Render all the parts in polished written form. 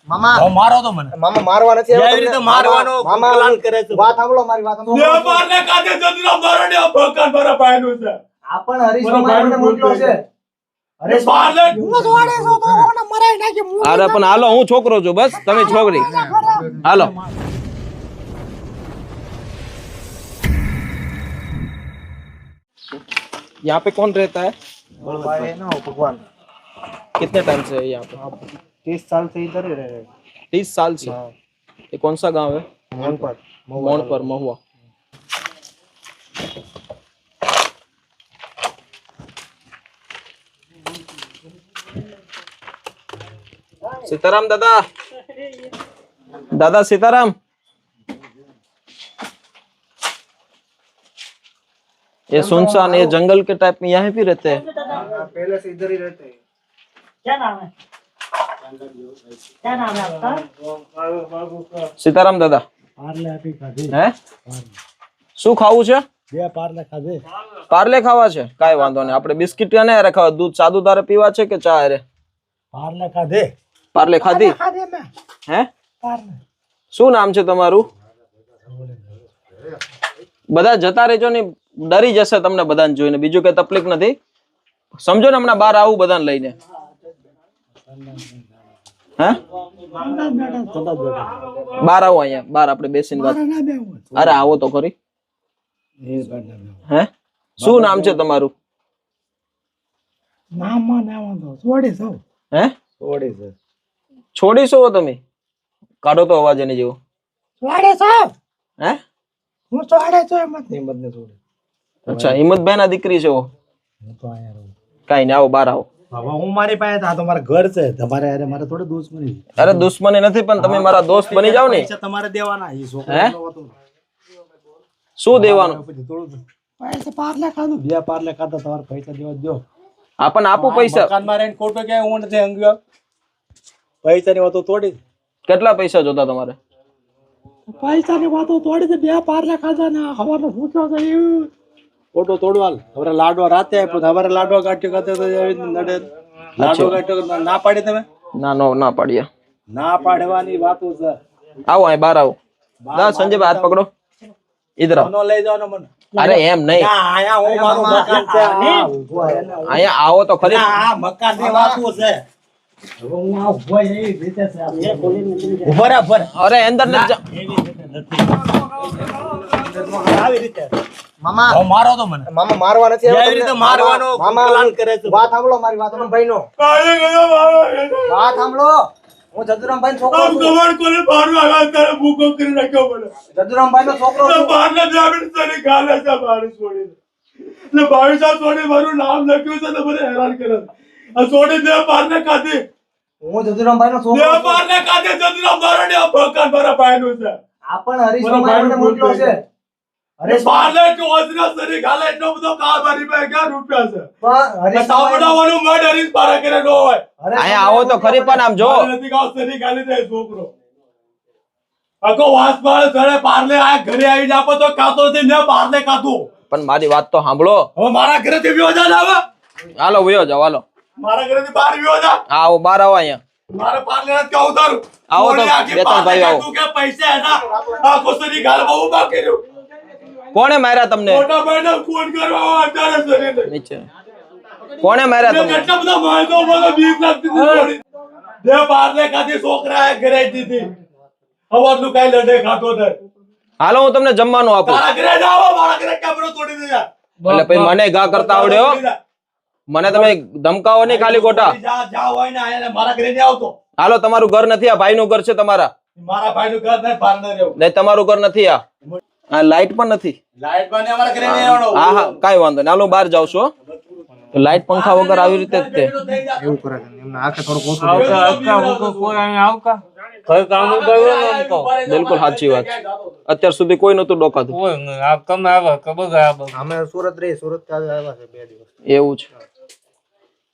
મામા મારો તો મને મામા મારવા નથી આવ્યો એવી રીતે મારવાનો પ્લાન કરે છે વાત સાંભળો મારી વાત સાંભળો લે મારને કાજે જદરા મારને આ ભગવાન મારા ભાઈનું છે આપણ હરીશ મારને મોકલો છે અરે મારને હું જોડે છો તો ઓને મરાઈ નાખી અરે પણ હાલો હું છોકરો છું બસ તમે છોકરી હાલો यहाँ पे कौन रहता है भाई है ना भगवान कितने टाइम से है यहाँ पे 30 साल से इधर ही रह रहे 30 साल से ये कौन सा गांव है मोनपर महुआ सीताराम दादा दादा सीताराम ये सुनसान ये जंगल के टाइप में यहाँ भी रहते हैं पहले से इधर ही रहते हैं क्या नाम है आपका सीताराम दादा पार्ले आपी खाधे હે શું ખાવું છે બે પાર્લે ખાધે પાર્લે ખાવા છે કાઈ વાંધો નહીં આપણે બિસ્કિટ અને હારે ખાવા દૂધ સાદું તારે પીવા છે કે ચા હારે પાર્લે ખાધે પાર્લે ખાધી ખાધે મે હે પાર્લે શું નામ છે તમારું બધા જતા રહેજો ને ડરી જશે તમને બધાને જોઈને બીજું કઈ તકલીફ નથી સમજો ને હમણાં બહાર આવું બધાને લઈને હે બહાર આવો અહીંયા બહાર આપણે બેસીને વાત અરે આવો તો ખરી હે શું નામ છે તમારું નામમાં નામ તો છોડી સૌ હે છોડી છે છોડી છો તમે કાઢો તો અવાજ એને જેવો છોડે સૌ હે હું છોડે છો હિંમત ને છોડે અચ્છા હિંમતભાઈ ના દીકરી છે હું તો અહીંયા રહું કઈ નહીં આવો બહાર આવો હવે હું મારી પાસે આ તો મારા ઘર છે તમારે અરે મારે થોડી દુશ્મની અરે દુશ્મની નથી પણ તમે મારા દોસ્ત બની જાવ ને પૈસા તમારે દેવાના એ હે છોકરો શું દેવાનું પૈસા પાર્લે ખાધું બે પાર્લે ખાધા તમારે પૈસા દેવા દો આપણ આપું પૈસા મકાનમાં રહીને ખોટો ક્યાંય હું નથી અંગ્યો પૈસા ની વાતો તોડી કેટલા પૈસા જોતા તમારે પૈસા ની વાતો તોડી દે બે પાર્લે ખાધા ને હવાનો પૂછ્યો છે ફોટો તોડવા હવે લાડવા રાતે આપ્યો હવે લાડવા કાઢ્યો કાતે તો નડે લાડવા કાઢ્યો ના પાડી તમે ના પાડ્યા ના પાડવાની વાતો છે આવો અહીં બહાર આવો ના સંજયભાઈ હાથ પકડો ઇધર આવો નો લઈ જવાનો મને અરે એમ નહીં આયા હું મારું મકાન છે અહીંયા આવો તો ખરી આ મકાન ની વાતો છે હવે હું આ ઉભો એવી રીતે છે બરાબર અરે અંદર ન જા આવી રીતે મામા મારો તો મને મામા મારવા નથી આવ્યો એવી રીતે મારવાનો પ્લાન કરે છે વાત સાંભળો મારી વાત ભાઈનો વાત સાંભળો હું જદુરામભાઈ છોકરો છું કમાડ કોને મારવા આવ્યા તારે ભૂકો કરી નાખ્યો મને જદુરામભાઈ નો છોકરો છું બહારને જામીન તને ગાલે છે બહાર છોડી ને ભાઈસા છોડી મારું નામ લખ્યું છે તો મને હેરાન કરે આ છોડી દે બહારને કાઢી હું જદુરામભાઈ નો છોકરો છું બહારને કાઢી જદુરામ મારને આ ભગવાન મારા ભાઈનું છે આપણ હરીશ મારને મોકલો છે અરે બારલે કે ઓજના સરી ગાલે એટલો બધો કા મારી પાસે ક્યાં રૂપિયા છે હરીશ સાવડાવાનું મડ હરીશ પારા કરે નો હોય અહીંયા આવો તો ખરી પણ આમ જો નથી ગાવ સરી ગાલી દે છોકરો અકો વાસ પાળ સડે પારલે આ ઘરે આવી જાપો તો કાતો થી ને પારલે કાતો પણ મારી વાત તો સાંભળો હવે મારા ઘરે થી વ્યો જા આવે હાલો વયો જાવ હાલો મારા ઘરે થી બહાર વ્યો જા આવો બહાર આવો અહીંયા મારે પારલે નથી કહું તારું આવો તો બે ત્રણ ભાઈ આવો તું કે પૈસા હતા આ કોસરી ગાલ બહુ બાકી રહ્યું કોણે માર્યા તમને મોટા ભાઈને ફોન કરવા અત્યારે સરી નીચે કોણે માર્યા તમને કેટલા બધા મારતો મને 20 લાખ દીધી છોડી બે પારલે કાથી છોકરાએ ઘરે દીધી હવાનું કઈ લડે ખાતો ને હાલો હું તમને જમવાનું આપું તારા ઘરે જાવ મારા ઘરે કેમરો તોડી દેજા એટલે પછી મને ગા કરતા આવડ્યો મને તમે ધમકાવો નહીં ખાલી ખોટા જા હોય ને આયા મારા ઘરે નહીં આવતો હાલો તમારું ઘર નથી આ ભાઈનું ઘર છે તમારા મારા ભાઈનું ઘર નહીં પારને રહેવું નહીં તમારું ઘર નથી આ લાઈટ પણ નથી લાઈટ બને અમારા ઘરે નહીં આવડો હા હા કાઈ વાંધો નહીં હાલો બહાર જાવ છો લાઈટ પંખા વગર આવી રીતે જ તે એવું કરે એમને આખે થોડું ઓછું કોઈ અહીંયા આવકા કઈ કામ કર્યું ને એમ કહો બિલકુલ સાચી વાત અત્યાર સુધી કોઈ નતું ડોકાતું કોઈ નહીં આ તમે આવે ખબર આવે અમે સુરત રહી સુરત का आया है 2 દિવસ એવું છે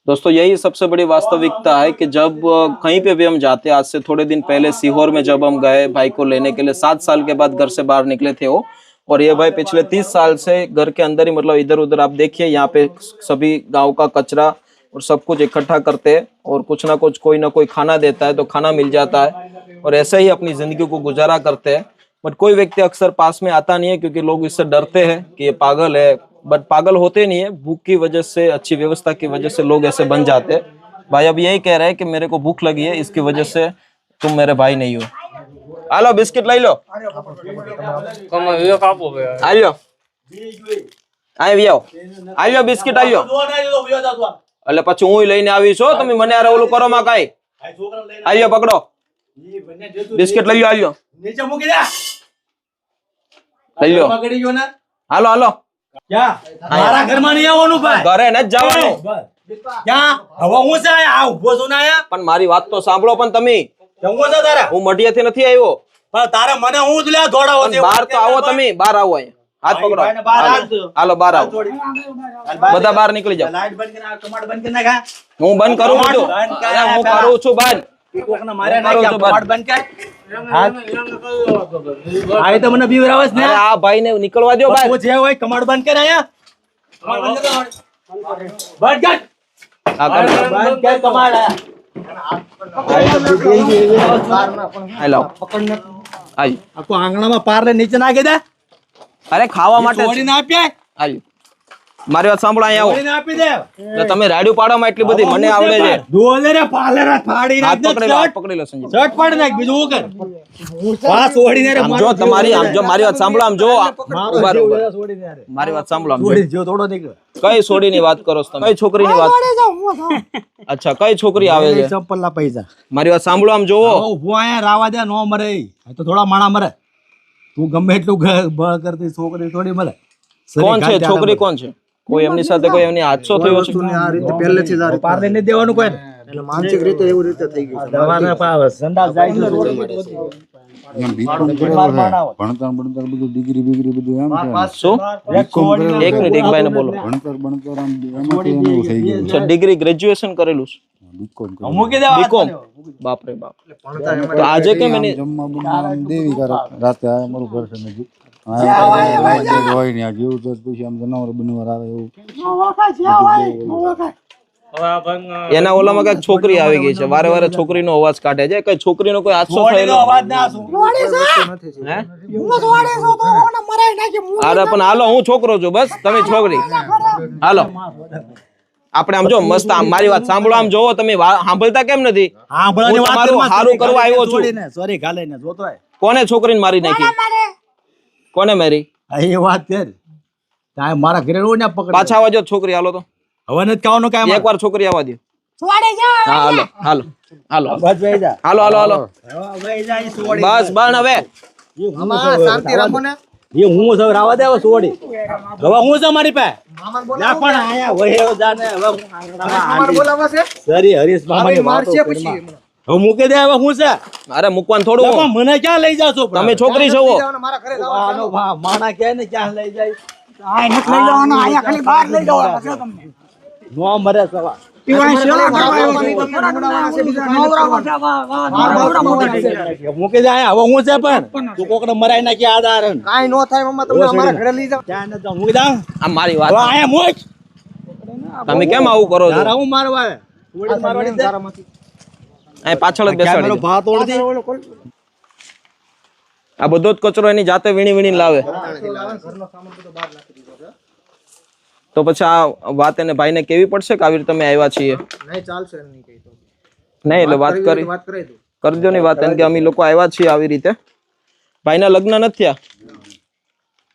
दोस्तों यही सबसे बड़ी वास्तविकता है कि जब कहीं पे भी हम जाते हैं आज से थोड़े दिन पहले सीहोर में जब हम गए भाई को लेने के लिए 7 साल के बाद घर से बाहर निकले थे वो और ये भाई पिछले 30 साल से घर के अंदर ही मतलब इधर उधर आप देखिए यहाँ पे सभी गांव का कचरा और सब कुछ इकट्ठा करते हैं और कुछ ना कुछ कोई ना कोई खाना देता है तो खाना मिल जाता है और ऐसे ही अपनी जिंदगी को गुजारा करते हैं। बट कोई व्यक्ति अक्सर पास में आता नहीं है क्योंकि लोग इससे डरते हैं कि ये पागल है, बट पागल होते नहीं है, भूख की वजह से, अच्छी व्यवस्था की वजह से लोग ऐसे बन जाते हैं। भाई अब यही कह रहे हैं कि मेरे को भूख लगी है, इसकी वजह से तुम मेरे भाई नहीं हो। हालो बिस्किट लाई लो, आलो આવ્યો આવ્યો બિસ્કિટ આવ્યો એટલે પછી હું લઈને આવીશ હો, તમે મને આરે ઓલું કરો માં કાઈ આવ્યો પકડો બિસ્કિટ લઈ લો, આવ્યો નીચે મૂકી દે, લઈ લો, પકડી ગયો ને, હાલો હાલો ક્યાં મારા ઘરમાં નહીં આવવાનું ભાઈ, ઘરે ન જવાનું, ક્યાં હવે હું છે આ ઊભો છું ને આયા, પણ મારી વાત તો સાંભળો, પણ તમે જમવો છે તારે, હું મઢિયાથી નથી આવ્યો, પણ તારે મને હું જ લે દોડાવો છે, બહાર તો આવો, તમે બહાર આવો, અહીંયા હાથ પકડો, હાલો બહાર આવો, બધા બહાર નીકળી જાઓ, લાઈટ બંધ કરીને કમાડ બંધ કરી નાખા, હું બંધ કરું છું, હું કરું છું બંધ, કોકને મારે નાખ્યા, કમાડ બંધ કર, આ તો મને બીવરાવસ ને, અરે આ ભાઈ ને નીકળવા દો ભાઈ, તું જે હોય કમાડ બંધ કર, આયા કમાડ બંધ કર, બંધ કર, આ કર બંધ કર કમાડ, હેલો આઈ આખો આંગણામાં પાર લે નીચે નાખી દે, અરે ખાવા માટે છોડીને આપ્યા, આઈ મારી વાત સાંભળો, અહીંયા છોડીને આપી દે, આવો, તમે રાડ્યું પાડવામાં એટલી બધી મને આવડે છે, દોલે રે પાલે રે ફાડી હાથ નાખ દે, પકડી લો, હાથ પકડી લો સંજય, શર્ટ પાડી નાખ, બીજું હું કર, આ છોડીને રે આમ જો તમારી, આમ જો મારી વાત સાંભળો, આમ જો ઉભા રહો, ઉભા રહો. છોડીને રે, મારી વાત સાંભળો, આમ જો. છોડી જો થોડો નીકળ, કઈ છોડીની વાત કરો છો તમે, કઈ છોકરીની વાત, અચ્છા કઈ છોકરી આવે છે, ચંપલના પૈસા, મારી વાત સાંભળો, આમ જોવો, ઉભો આયા રાવા દે, નો મરે, આ તો થોડા માણા મરે, તું ગમે એટલું બળ કરતી છોકરી થોડી મરે, કોણ છે છોકરી, કોણ છે, કોઈ એમની સાથે કોઈ એમની હાદસો થયો છે, આ રીતે પહેલેથી જ આ રીતે પારલે નહીં દેવાનું કોઈ ને, એટલે માનસિક રીતે એવું રીતે થઈ ગયું, દવાને પાવે સંડાસ જાય છે, ભણતર બધું ડિગ્રી બિગ્રી બધું એમ છે. શું એક મિનિટ, એક ભાઈને બોલો, ભણતર આમ એમાંથી એનું થઈ ગયું. અચ્છા ડિગ્રી ગ્રેજ્યુએશન કરેલું છે, બીકોમ મૂકી દે બીકોમ, બાપ રે બાપ, તો આજે કેમ એની જમવા બમવા આમ દેવી કરે રાતે, આ અમારું ઘર છે નજીક, હોય ને આ જેવું તો પછી આમ જનાવર બનવાર આવે એવું. એના ઓલામાં કઈક છોકરી આવી ગઈ છે, વારે વારે છોકરીનો અવાજ કાઢે છે, કઈ છોકરીનો કોઈ હાદસો થયેલો, અવાજ ના શું હે? અરે પણ હાલો, હું છોકરો છું, બસ તમે છોકરી, હાલો આપણે આમ જો મસ્ત, આમ મારી વાત સાંભળો, આમ જોવો, તમે સાંભળતા કેમ નથી, હા ભણાની હું વાત તમારું કરમાં હારું કરવા આવ્યો છું, છોડીને સોરી ગાલે ને જોતો હોય, કોને છોકરીને મારી નાખી, કોને મારી, આ એ વાત કર, તાય મારા ઘરે રો ને પકડ, પાછા આવજો છોકરી, હાલો તો હવે નથી કહેવાનું કાંઈ, એકવાર છોકરી આવવા દો, હા હાલો હાલો હાલો બસ વઈ જા, હાલો હાલો હાલો, હવે વઈ જા, ઈ સોડી બસ બન હવે, શાંતિ રાખો ને, એ હું સૌ રાવા દેવો સોડી, હવે હું છે મારી પાસે, ના પણ આયા વહ્યો જાને, હવે હું આંગણામાં બોલાવા છે, સરી હરીશ મામાની વાતો પછી હવે મૂકી દે, હવે હું છે, અરે મૂકવાનું થોડું, પણ મને ક્યાં લઈ જાશો, તમે છોકરી છો, આનો માણા ક્યાં ને ક્યાં લઈ જાય, નો મરે સવા મૂકી જાય, હવે હું છે પણ તું કોકને મરાઈ નાખી આધાર કાઈ નો થાય, મમ્મા તમને અમારા ઘરે લઈ જાવ, ત્યાં ન જાવ, મૂકી જાવ, આ મારી વાત, હવે આયા મોજ, તમે કેમ આવું કરો છો, તારા હું મારવા થોડી મારવાની છે, અહીં પાછળ જ બેસાડી દો. ભાત ઓળધી, આ બધો જ કચરો એની જાતે વીણી વીણી લાવે, તો પછી આ વાત એને ભાઈને કેવી પડશે કે આવી રીતે અમે આવ્યા છીએ, નહીં એટલે વાત કરજો ની વાત, કે અમે લોકો આવ્યા છીએ આવી રીતે, ભાઈના લગ્ન નથી થયા,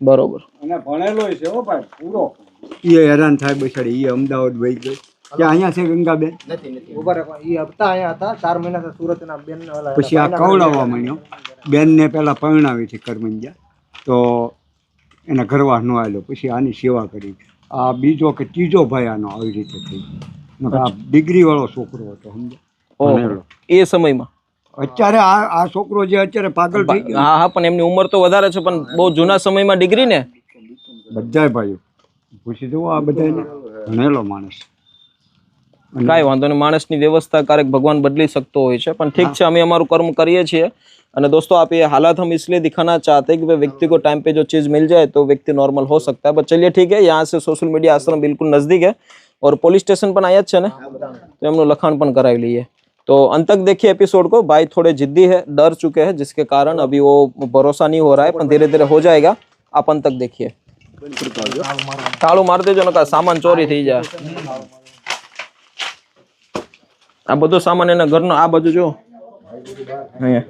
બરોબર, અને ભણેલો છે હો ભાઈ પૂરો, એ હેરાન થાય બેસાડી, એ અમદાવાદ વહી ગઈ, ત્યાં અહીંયા છે ગંગાબેન, પછી આ કવડાવવા માંડ્યો, બેનને પેલા પરણાવી હતી કરમંજા, તો એના ઘરવાસ નો આવ્યો, પછી આની સેવા કરી, આ બીજો કે ત્રીજો ભાઈ આનો આવી રીતે થઈ ગયો, આ ડિગ્રી વાળો છોકરો હતો, સમજો, એ સમયમાં, અત્યારે આ છોકરો જે અત્યારે પાગલ થઈ ગયો, હા હા, પણ એમની ઉંમર તો વધારે છે, પણ બહુ જૂના સમયમાં ડિગ્રી ને, બધાય ભાઈઓ પૂછી જુઓ, આ બધાને ભણેલો માણસ, કાંઈ વાંધો નહીં, માણસની વ્યवस्था ક્યારેક ભગવાન બદલી सकतो હોય છે, પણ ઠીક છે, અમે અમારું કર્મ કરીએ છીએ, અને दोस्तों आप ये हालात हम इसलिए दिखाना चाहते हैं कि भाई व्यक्ति को टाइम पे जो चीज़ मिल जाए तो व्यक्ति नॉर्मल हो सकता है, बट चलिए ठीक है, यहाँ से सोशल मीडिया आश्रम बिल्कुल नज़दीक है, और પોલીસ સ્ટેશન પણ આયા જ છે ને, તો એમનું લખાણ પણ કરાવી લઈએ. तो अंत तक देखिए एपिसोड को. भाई थोड़े जिद्दी है, डर चुके हैं, जिसके कारण अभी वो भरोसा नहीं हो रहा है, पर धीरे धीरे हो जाएगा. आप अंत तक देखिए. ताळू मार देजो नका सामान ચોરી થઈ જાય. આ બધો સામાન એના ઘરનો. આ બધું જો અહીંયા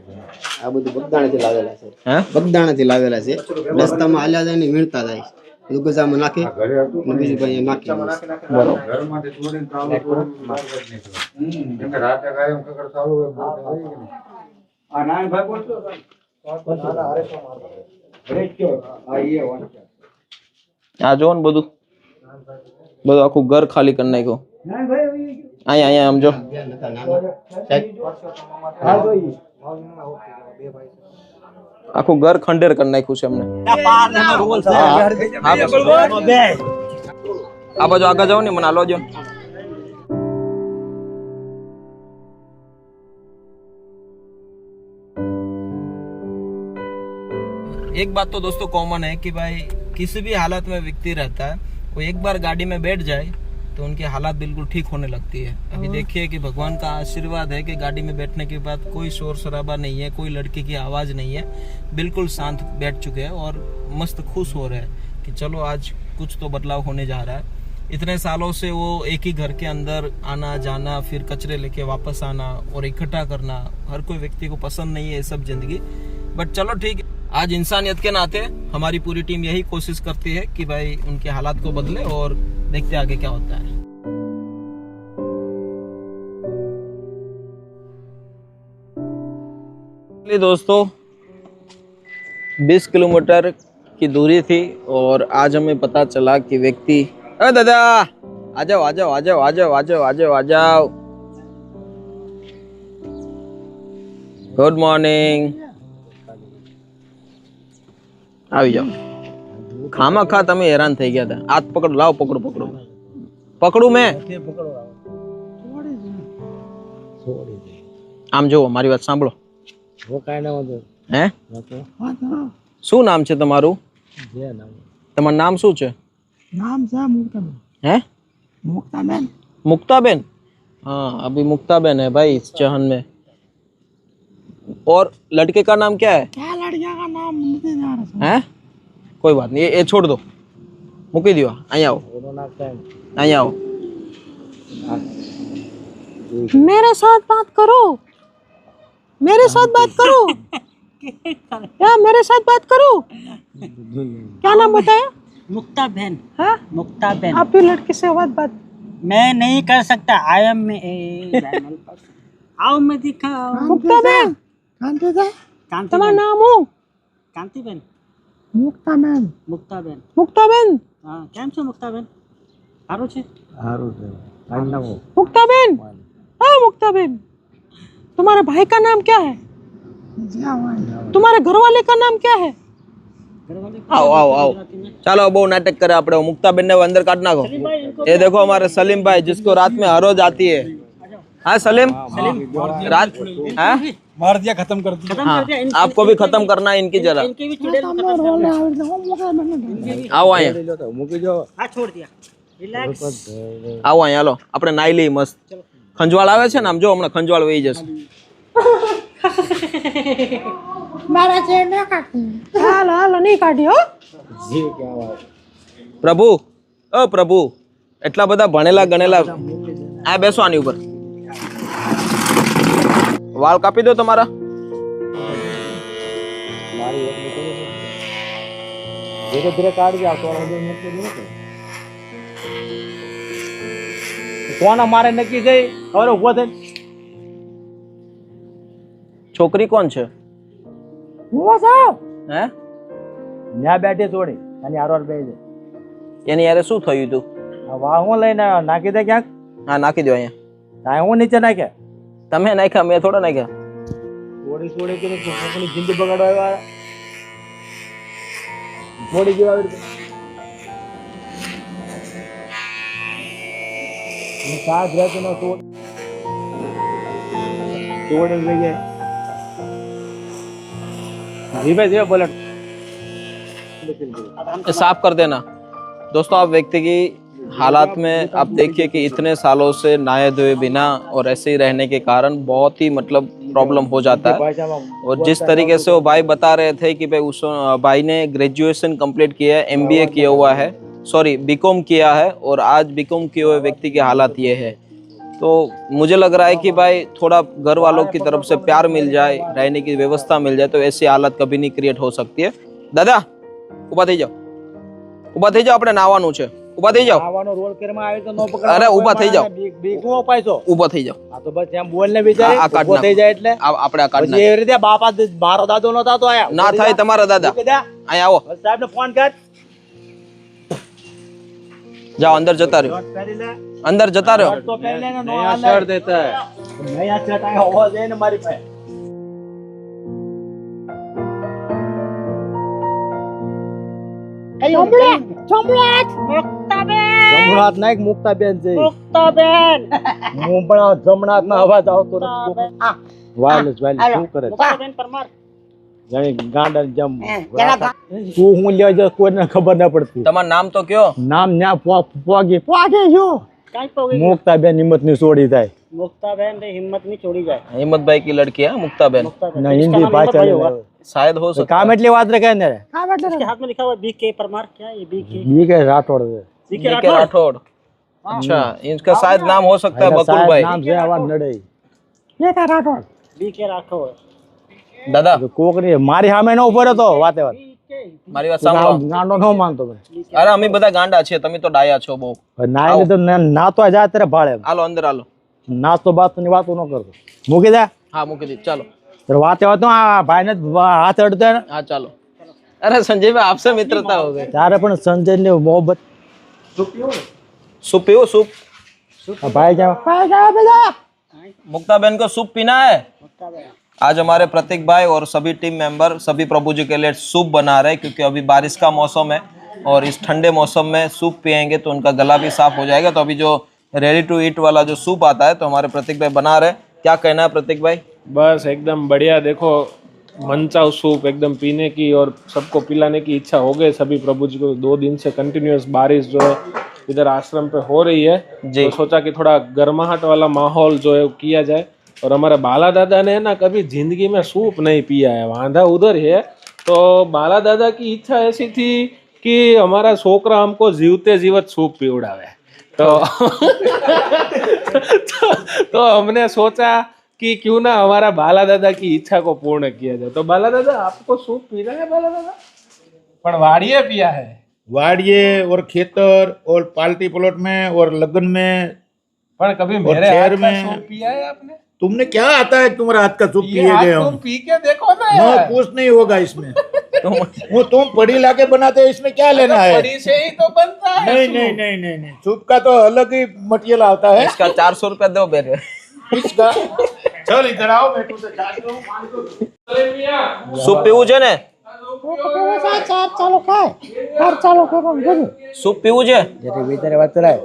આ બધું બગદાણાથી લાવેલા છે. હે બગદાણાથી લાવેલા છે. રસ્તામાં હાલ્યા જાય ને વીણતા જાય. બધું ગજામાં નાખી અને બીજું ભાઈ નાખી. આ જો ને બધું બધું આખું ઘર ખાલી કરી નાખ્યું. અહીંયા અહીંયા આમ જો આખું ઘર ખંડેર કરી નાખ્યું છે એમને. આ બાજુ આગળ જાઓ ને, મને હાલો જો. एक बात तो दोस्तों कॉमन है कि भाई किसी भी हालत में व्यक्ति रहता है, वो एक बार गाड़ी में बैठ जाए तो उनकी हालत बिल्कुल ठीक होने लगती है. अभी देखिए कि भगवान का आशीर्वाद है कि गाड़ी में बैठने के बाद कोई शोर शराबा नहीं है, कोई लड़की की आवाज़ नहीं है, बिल्कुल शांत बैठ चुके हैं और मस्त खुश हो रहे हैं कि चलो आज कुछ तो बदलाव होने जा रहा है. इतने सालों से वो एक ही घर के अंदर आना जाना, फिर कचरे लेके वापस आना और इकट्ठा करना, हर कोई व्यक्ति को पसंद नहीं है ये सब जिंदगी. बट चलो ठीक है, आज इंसानियत के नाते हमारी पूरी टीम यही कोशिश करती है कि भाई उनके हालात को बदले और देखते आगे क्या होता है. दोस्तों 20 किलोमीटर की दूरी थी और आज हमें पता चला कि व्यक्ति, अरे दादा आ जाओ आ जाओ आ जाओ आ जाओ आ जाओ आ जाओ आ जाओ, गुड मॉर्निंग, આવી જાઓ. ખામા તમે હેરાન થઈ ગયા હતા. હાથ પકડો, લાવો પકડો પકડો પકડું મેં. આમ જુઓ, મારી વાત સાંભળો. હે શું નામ છે તમારું? તમારું નામ શું છે? નામ છે મુક્તાબેન. है मुक्ताबेन. मुक्ताबेन, हाँ अभी मुक्ताबेन है भाई इस चहन में. और लड़के का नाम क्या है? क्या लड़किया का नाम नहीं जा रहा है? कोई बात नहीं, ये छोड़ दो, मुकी दियो. અહીં આવો, અહીં આવો. मेरे साथ बात करो, मेरे साथ बात करो. क्या मेरे साथ बात करो? क्या नाम बताया? मुक्ताबेन. हाँ मुक्ताबेन. आप भी लड़की से बात मैं नहीं कर सकता. आई एम आओ मैं दिखाओ. मुक्ताबेन. कांति था. तुम्हारा नाम हो? कांतिबेन. मुक्ताबेन. मुक्ताबेन. मुक्ताबेन. हाँ કેમ છો मुक्ताबेन? સારું છે. मुक्ताबेन. हाँ मुक्ताबेन, तुम्हारे भाई का नाम क्या है? तुम्हारे घर वाले का नाम क्या है? आओ आओ आओ, चलो बहु नाटक करे आपने. मुक्ताबेन ने अंदर काट नाखो. ये देखो हमारे सलीम भाई, जिसको रात में हर रोज आती है. हाँ सलीम, रात हाँ मार दिया, खत्म कर दिया. खत्म हाँ, कर दिया. आपको भी खत्म करना है इनकी जरा. इनके भी चुड़ैल खत्म कर दिया. आओ आया, हाँ छोड़ दिया. रिलैक्स. આવો અહીં હાલો, આપણે નાઈ લઈએ મસ્ત. ખંજવાળ આવે છે ને, આમ જો હમણાં ખંજવાળ વહી જશે. मारा चेड़ ना काटी. हालो हालो नहीं काटी हो. પ્રભુ, ઓ પ્રભુ, એટલા બધા ભણેલા ગણેલા, આ બેસો આની ઉપર. વાળ કાપી દો તમારા. धीरे धीरे काट दिया. કોણ અમારે નક્કી થઈ હવે ઉભો થઈ? છોકરી કોણ છે? वो साहब હે? ન્યા બેઠી છોડી અને આરોર બે છે. એની યારે શું થયું તું? વાહ હું લઈને આવ્યો, નાખી દે ક્યાંક. હા નાખી દો અહીંયા. કાંઈ હું નીચે નાખે. તમે નાખ્યા, મેં થોડા નાખ્યા. છોડી છોડી કે છોકરીની જિંદગી બગાડવા આવ્યા. છોડી જેવા આવી રીતે સાથ રહેતો ન છોડી લઈ જાય. ધીમે ધીમે બોલે. साफ कर देना. दोस्तों आप व्यक्ति की हालात में आप देखिए कि इतने सालों से नहाए धोए बिना और ऐसे ही रहने के कारण बहुत ही मतलब प्रॉब्लम हो जाता है। और जिस तरीके से वो भाई बता रहे थे कि भाई उस भाई ने ग्रेजुएशन कंप्लीट किया है, एमबीए किया हुआ है, सॉरी बीकॉम किया है, और आज बीकॉम किए हुए व्यक्ति के हालात ये है। तो मुझे लग रहा है कि भाई थोड़ा घर वालों की तरफ से प्यार मिल जाए, रहने की व्यवस्था मिल जाए, तो ऐसी हालत कभी नहीं क्रिएट हो सकती है। दादा उभा થઈ જાઓ, ઉભા થઈ જાઓ, આપણે નાવાનું છે, ઉભા થઈ જાઓ। નાવાનો રોલ કરવામાં આવે તો નો પકડાય। અરે ઉભા થઈ જાઓ, બીક નો અપાય છો, ઉભા થઈ જાઓ। આ તો બસ એમ બોલને વિચારે આ કાઢ ઉભો થઈ જાય એટલે આપણે આ કાઢ પછી એવી રીતે બાપા મારો દાદો નતો તો આયા ના થાય તમારા દાદા, અહીંયા આવો, સાહેબ ને ફોન કર, જાઓ અંદર જતા રહ્યો, પહેરી લે, અંદર જતા રહ્યો। તો પહેરી લે ને નો नया આલે शर्ट देता है। નયા શર્ટ આયા હોવો જોઈએ ને મારી પાસે। જમણાથ નાખ મુક્તાબેન છે, મુક્તાબેન હું પણ જમણાથ ના અવાજ આવતો નથી। વાયરલેસ શું કરે છે? મુક્તાબેન પરમાર જાણે ગાંડા જમ તું હું લેવા જાય કોઈને ખબર ના પડતી। તમારું નામ તો કયો? નામ ન્યા પોગી જો કાઈ પોગી મુક્તાબેન હિંમત ની છોડી થાય मुक्ताबेन रे हिम्मत नहीं छोड़ी जाए। हिम्मत भाई की लड़की है मुक्ताबेन, मुक्ताबेन ના इसका હિન્દી नाम ભાષા हिम्मत भाई होगा। शायद हो सकता કામ એટલી વાત રખે ને इसके हाथ में लिखा हुआ बीके परमार, क्या ये बीके બી કે રાઠોડ છે, बीके है। के राठौड़। राठौड़, अच्छा इनका शायद नाम हो सकता है बकुल भाई। નામ છે આવા નડે बीके राठौड़। दादा કોક ની મારી સામે નો ઉભો રહેતો વાતે વાત મારી વાત સાંભળો। ગાંડો નો માનતો મને। અરે અમે બધા ગાંડા છીએ, તમે તો ડાયા છો બહુ। ના તો ના તો જાય ત્યારે ભાળે, હાલો અંદર હાલો। નાસ્તો બાસ્તો ની વાતો ન કરતો, મૂકી દે હા મૂકી દી, ચાલો ત્યારે વાતે વાત આ ભાઈ ને હાથ અડતો ને हाँ चलो। अरे संजय भाई आपसे मित्रता हो गई। ત્યારે પણ સંજય ને મોહબ્બત सूप पियो सूप। ભાઈ ક્યાં मुक्ताबेन को सूप पीना है। आज हमारे प्रतीक भाई और सभी टीम मेंबर सभी प्रभु जी के लिए सूप बना रहे हैं, क्योंकि अभी बारिश का मौसम है और इस ठंडे मौसम में सूप पियेंगे तो उनका गला भी साफ हो जाएगा। तो अभी जो रेडी टू ईट वाला जो सूप आता है तो हमारे प्रतीक भाई बना रहे हैं। क्या कहना है प्रतीक भाई? बस एकदम बढ़िया। देखो मनचाव सूप एकदम पीने की और सबको पिलाने की इच्छा हो गई सभी प्रभु जी को। 2 दिन से कंटिन्यूअस बारिश जो है इधर आश्रम पे हो रही है, जी। तो सोचा कि थोड़ा गर्माहट वाला माहौल जो है वो किया जाए। और हमारे बाला दादा ने ना कभी जिंदगी में सूप नहीं पिया है, वांधा उधर है। तो बाला दादा की इच्छा ऐसी थी कि हमारा छोकरा हमको जीवते जीवत सूप पिवड़ावे। तो हमने सोचा कि क्यों ना हमारा बाला दादा की इच्छा को पूर्ण किया जाए। तो बाला दादा आपको सूप पीना है? बाला दादा पर वाड़िए पिया है, वाड़िए और खेतर और पार्टी प्लॉट में और लगन में, पर कभी और मेरे शहर हाथ का में। सूप पिया है आपने? तुमने क्या आता है तुम्हारा हाथ का सूप ये पिए हाथ गए तुम हम? पी के देखो ना नो यार। कुछ नहीं होगा इसमें। वो तुम पड़ी लाके बनाते हो, इसमें क्या लेना है? बड़ी से ही तो बनता है नहीं सूप। नहीं नहीं नहीं नहीं, सूप का तो अलग ही मटेरियल आता है इसका 400 रुपया दो बेरे। इसका। चल इधर आओ, मैं तुझसे चाहता हूँ 500। अरे मियां, सूप पीવું છે ને? सूप पीવું છે? જેથી વિચારે વાત કરાય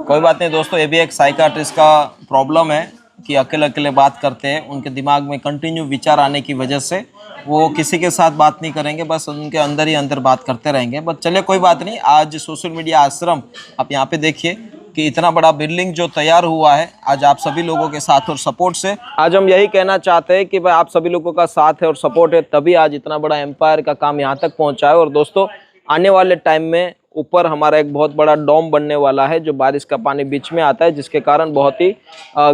कोई बात नहीं दोस्तों, ये भी एक साइकाट्रिस्ट का प्रॉब्लम है कि अकेले अकेले बात करते हैं। उनके दिमाग में कंटिन्यू विचार आने की वजह से वो किसी के साथ बात नहीं करेंगे, बस उनके अंदर ही अंदर बात करते रहेंगे। बट चलिए कोई बात नहीं। आज सोशल मीडिया आश्रम आप यहाँ पे देखिए कि इतना बड़ा बिल्डिंग जो तैयार हुआ है आज आप सभी लोगों के साथ और सपोर्ट से। आज हम यही कहना चाहते हैं कि भाई आप सभी लोगों का साथ है और सपोर्ट है, तभी आज इतना बड़ा एम्पायर का काम यहाँ तक पहुँचा है। और दोस्तों आने वाले टाइम में ऊपर हमारा एक बहुत बड़ा डोम बनने वाला है, जो बारिश का पानी बीच में आता है, जिसके कारण बहुत ही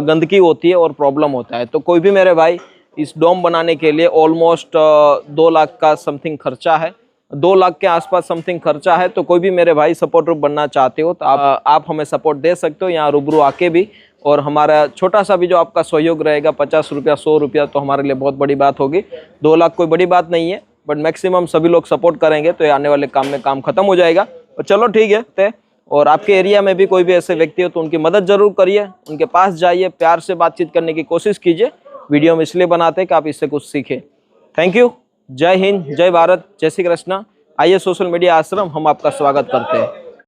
गंदगी होती है और प्रॉब्लम होता है। तो कोई भी मेरे भाई इस डोम बनाने के लिए ऑलमोस्ट 2 लाख का समथिंग खर्चा है, 2 लाख के आसपास समथिंग खर्चा है। तो कोई भी मेरे भाई सपोर्टर बनना चाहते हो तो आप हमें सपोर्ट दे सकते हो यहाँ रूबरू आके भी। और हमारा छोटा सा भी जो आपका सहयोग रहेगा, 50 रुपया 100 रुपया, तो हमारे लिए बहुत बड़ी बात होगी। 2 लाख कोई बड़ी बात नहीं है, बट मैक्सिमम सभी लोग सपोर्ट करेंगे तो ये आने वाले काम में काम खत्म हो जाएगा। और चलो ठीक है ते। और आपके एरिया में भी कोई भी ऐसे व्यक्ति हो तो उनकी मदद जरूर करिए, उनके पास जाइए, प्यार से बातचीत करने की कोशिश कीजिए। वीडियो हम इसलिए बनाते हैं कि आप इससे कुछ सीखें। Thank you. जय हिंद, जय भारत, जय श्री कृष्णा। आइए सोशल मीडिया आश्रम, हम आपका स्वागत करते हैं।